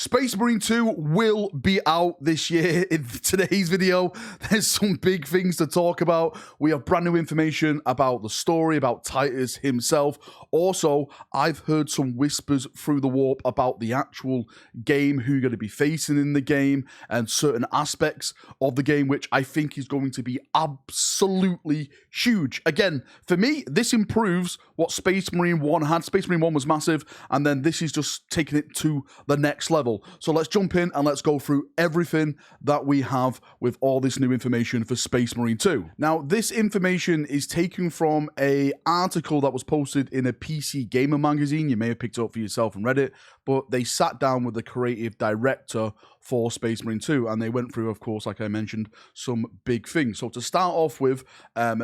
Space Marine 2 will be out this year. In today's video, there's some big things to talk about. We have brand new information about the story, about Titus himself. Also, I've heard some whispers through the warp about the actual game, who you're going to be facing in the game, and certain aspects of the game, which I think is going to be absolutely huge. Again, for me, this improves what Space Marine 1 had. Space Marine 1 was massive, and then this is just taking it to the next level. So let's jump in and let's go through everything that we have with all this new information for Space Marine 2. Now, this information is taken from an article that was posted in a PC Gamer magazine. You may have picked it up for yourself and read it, but they sat down with the creative director for Space Marine 2, and they went through, of course, like I mentioned, some big things. So to start off with,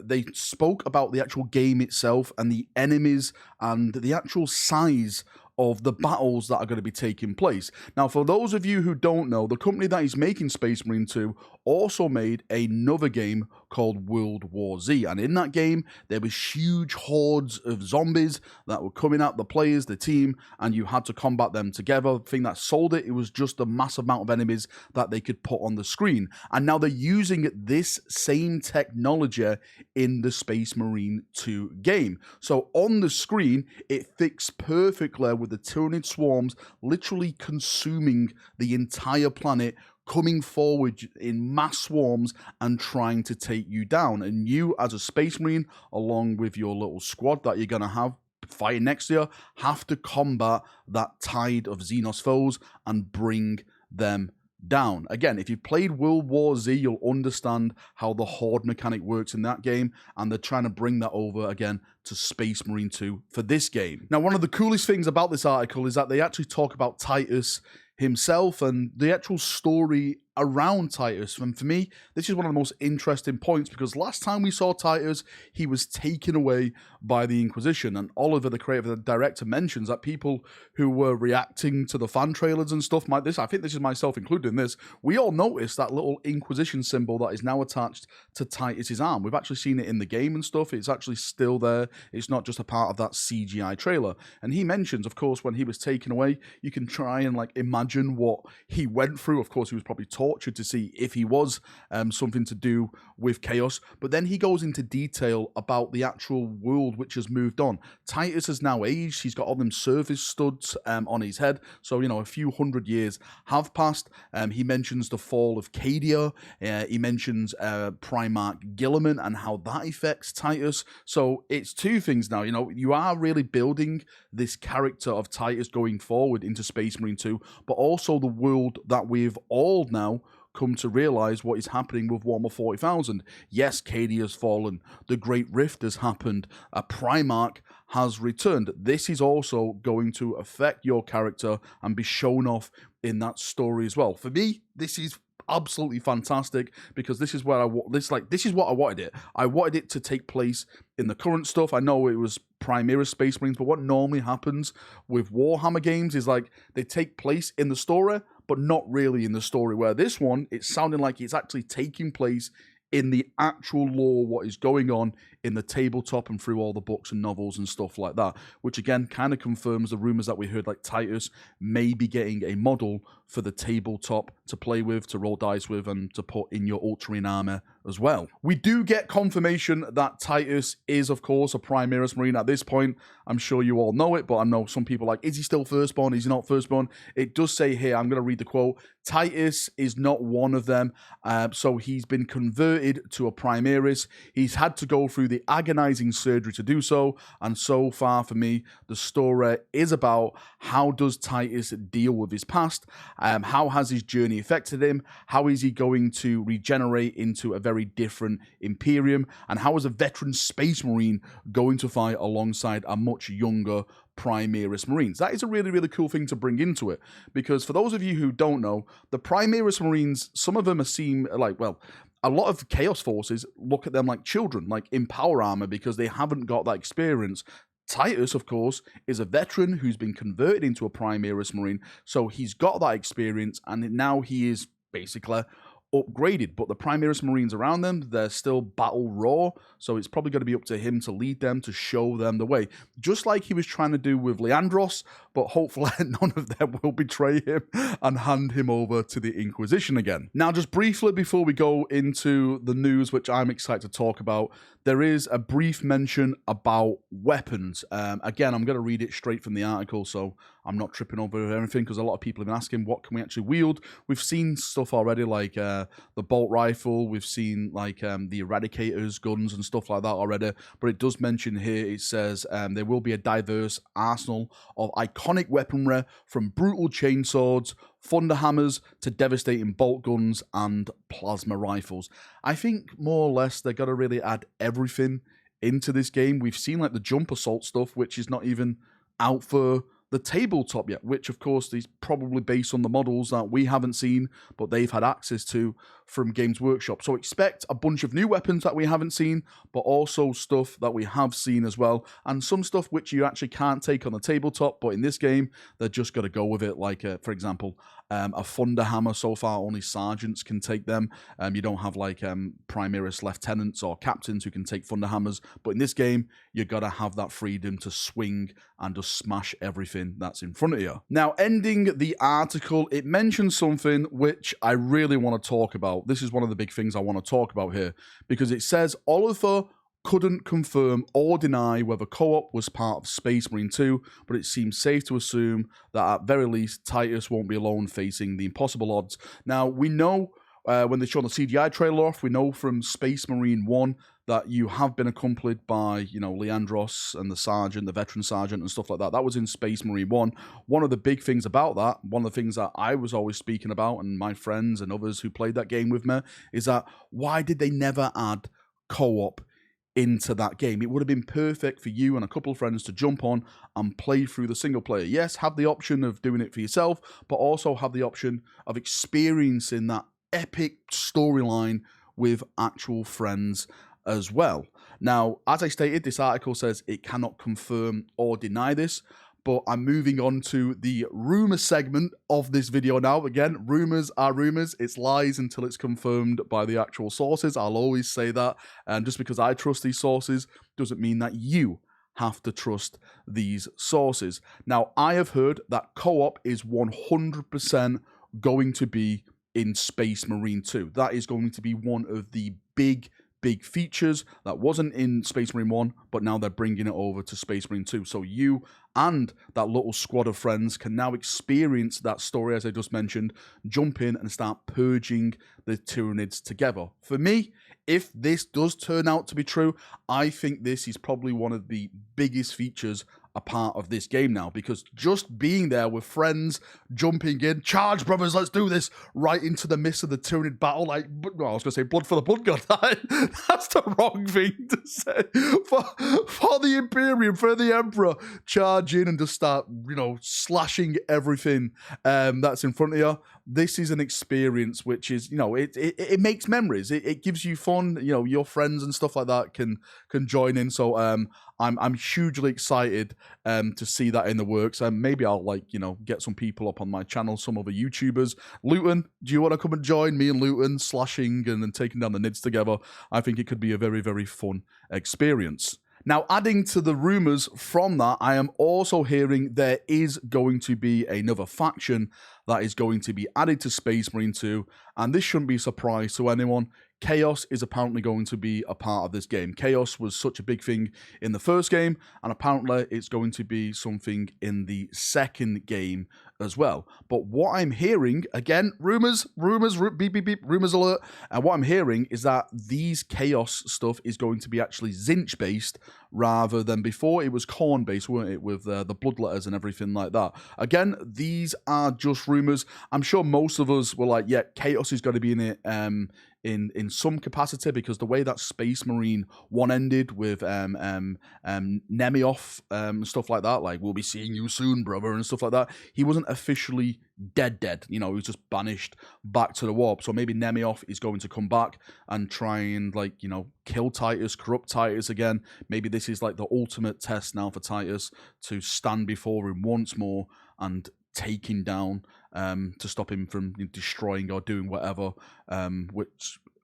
they spoke about the actual game itself and the enemies and the actual size of the battles that are going to be taking place. Now, for those of you who don't know, the company that is making Space Marine 2 also made another game called World War Z, and in that game there was huge hordes of zombies that were coming at the players, the team, and you had to combat them together. The thing that sold it, it was just a massive amount of enemies that they could put on the screen. And now they're using this same technology in the Space Marine 2 game. So on the screen it fits perfectly with the Tyranid swarms literally consuming the entire planet, coming forward in mass swarms and trying to take you down. And you, as a Space Marine, along with your little squad that you're going to have fighting next to you, have to combat that tide of Xenos foes and bring them down. Again, if you've played World War Z, you'll understand how the horde mechanic works in that game, and they're trying to bring that over again to Space Marine 2 for this game. Now, one of the coolest things about this article is that they actually talk about Titus himself and the actual story around Titus. And for me, this is one of the most interesting points, because last time we saw Titus, he was taken away by the Inquisition, and Oliver, the creative director, mentions that people who were reacting to the fan trailers and stuff, I think this is myself included in this, we all noticed that little Inquisition symbol that is now attached to Titus's arm. We've actually seen it in the game and stuff. It's actually still there. It's not just a part of that CGI trailer. And he mentions, of course, when he was taken away, you can try and imagine what he went through. Of course, he was probably tortured to see if he was something to do with chaos, but then he goes into detail about the actual world which has moved on. Titus has now aged. He's got all them service studs on his head, so a few hundred years have passed. He mentions the fall of Cadia. He mentions Primarch Gilliman and how that affects Titus. So it's two things now. You are really building this character of Titus going forward into Space Marine 2, but also the world that we've all now come to realize what is happening with Warhammer 40,000. Yes, Cadia has fallen. The Great Rift has happened. A Primarch has returned. This is also going to affect your character and be shown off in that story as well. For me, this is absolutely fantastic, because this is where this is what I wanted it. I wanted it to take place in the current stuff. I know it was Primaris Space Marines, but what normally happens with Warhammer games is they take place in the story, but not really in the story, where this one, it's sounding like it's actually taking place in the actual lore, what is going on in the tabletop and through all the books and novels and stuff like that, which again kind of confirms the rumors that we heard, Titus may be getting a model for the tabletop to play with, to roll dice with, and to put in your Ultramarine armor as well. We do get confirmation that Titus is, of course, a Primaris Marine at this point. I'm sure you all know it, but I know some people is he still firstborn? Is he not firstborn? It does say here, I'm going to read the quote, Titus is not one of them, so he's been converted to a Primaris. He's had to go through the agonizing surgery to do so, and so far for me, the story is about how does Titus deal with his past, how has his journey affected him, how is he going to regenerate into a very different Imperium, and how is a veteran Space Marine going to fight alongside a much younger Primaris Marines. That is a really, really cool thing to bring into it, because for those of you who don't know, the Primaris Marines, some of them seem a lot of Chaos Forces look at them like children, in power armor, because they haven't got that experience. Titus, of course, is a veteran who's been converted into a Primaris Marine, so he's got that experience, and now he is basically upgraded, but the Primaris Marines around them, they're still battle raw, so it's probably going to be up to him to lead them, to show them the way, just like he was trying to do with Leandros, but hopefully none of them will betray him and hand him over to the Inquisition again. Now, just briefly before we go into the news, which I'm excited to talk about, there is a brief mention about weapons. Again, I'm going to read it straight from the article, so I'm not tripping over everything, because a lot of people have been asking, what can we actually wield? We've seen stuff already, like the bolt rifle. We've seen like the Eradicators, guns and stuff like that already. But it does mention here, it says there will be a diverse arsenal of iconic weaponry, from brutal chainswords, thunder hammers, to devastating bolt guns and plasma rifles. I think more or less they're going to really add everything into this game. We've seen like the jump assault stuff, which is not even out for the tabletop yet, which of course is probably based on the models that we haven't seen, but they've had access to from Games Workshop. So expect a bunch of new weapons that we haven't seen, but also stuff that we have seen as well, and some stuff which you actually can't take on the tabletop, but in this game, they're just got to go with it. Like, for example, a thunder hammer. So far, only sergeants can take them. You don't have like Primaris lieutenants or captains who can take thunder hammers, but in this game, you got to have that freedom to swing and just smash everything that's in front of you. Now, ending the article, it mentions something which I really want to talk about. This is one of the big things I want to talk about here, because it says Oliver couldn't confirm or deny whether co-op was part of Space Marine 2, but it seems safe to assume that at very least Titus won't be alone facing the impossible odds. Now, we know when they show the CGI trailer off, we know from Space Marine 1 that you have been accompanied by, you know, Leandros and the sergeant, the veteran sergeant and stuff like that. That was in Space Marine 1. One of the big things about that, one of the things that I was always speaking about, and my friends and others who played that game with me, is that why did they never add co-op into that game? It would have been perfect for you and a couple of friends to jump on and play through the single player. Yes, have the option of doing it for yourself, but also have the option of experiencing that epic storyline with actual friends as well. Now, as I stated, this article says it cannot confirm or deny this, but I'm moving on to the rumor segment of this video now. Again, rumors are rumors. It's lies until it's confirmed by the actual sources. I'll always say that. And just because I trust these sources doesn't mean that you have to trust these sources. Now, I have heard that co-op is 100% going to be in Space Marine 2. That is going to be one of the big features that wasn't in Space Marine 1, but now they're bringing it over to Space Marine 2. So you and that little squad of friends can now experience that story, as I just mentioned, jump in and start purging the Tyranids together. For me, if this does turn out to be true, I think this is probably one of the biggest features a part of this game now, because just being there with friends, jumping in, charge brothers, let's do this, right into the midst of the Tyranid battle, like, well, I was going to say blood for the blood god, that's the wrong thing to say, for the Imperium, for the Emperor, charge in and just start, you know, slashing everything that's in front of you. This is an experience which is, you know, it makes memories, it gives you fun, you know, your friends and stuff like that can join in, so I'm hugely excited to see that in the works. Maybe I'll, like, you know, get some people up on my channel, some other YouTubers. Luton, do you want to come and join me and Luton slashing and then taking down the Nids together? I think it could be a very, very fun experience. Now, adding to the rumors from that, I am also hearing there is going to be another faction that is going to be added to Space Marine 2, and this shouldn't be a surprise to anyone. Chaos is apparently going to be a part of this game. Chaos was such a big thing in the first game, and apparently it's going to be something in the second game as well. But what I'm hearing, again, rumors, beep, beep, beep, rumors alert, and what I'm hearing is that these Chaos stuff is going to be actually Zinch-based rather than before. It was Khorne-based, weren't it, with the bloodletters and everything like that. Again, these are just rumors. I'm sure most of us were like, yeah, Chaos is going to be in it, in some capacity, because the way that Space Marine 1 ended with Nemioff and stuff like that, like, we'll be seeing you soon, brother, and stuff like that, he wasn't officially dead, you know, he was just banished back to the warp. So maybe Nemioff is going to come back and try and, like, you know, kill Titus, corrupt Titus again. Maybe this is like the ultimate test now for Titus to stand before him once more and taking down to stop him from destroying or doing whatever,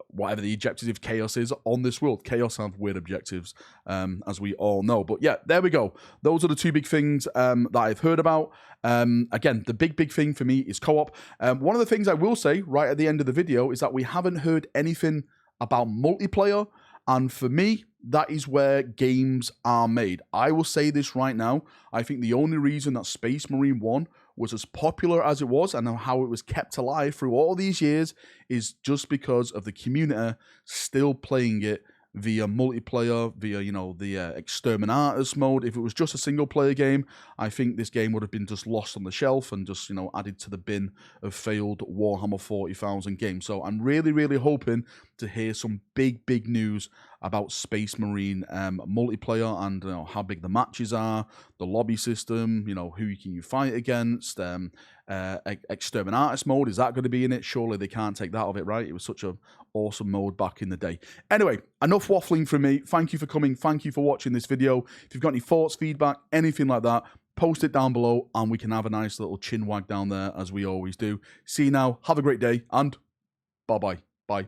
whatever the objective of Chaos is on this world. Chaos have weird objectives, as we all know. But yeah, there we go. Those are the two big things that I've heard about. Again, the big thing for me is co-op. One of the things I will say right at the end of the video is that we haven't heard anything about multiplayer. And for me, that is where games are made. I will say this right now. I think the only reason that Space Marine 1 was as popular as it was and how it was kept alive through all these years is just because of the community still playing it via multiplayer, via, the Exterminatus mode. If it was just a single-player game, I think this game would have been just lost on the shelf and just, added to the bin of failed Warhammer 40,000 games. So I'm really hoping to hear some big news about Space Marine multiplayer and how big the matches are, the lobby system, who can you fight against, Exterminatus mode, is that going to be in it? Surely they can't take that of it, right? It was such an awesome mode back in the day. Anyway, enough waffling from me. Thank you for coming. Thank you for watching this video. If you've got any thoughts, feedback, anything like that, post it down below and we can have a nice little chin wag down there as we always do. See you now. Have a great day and bye-bye. Bye.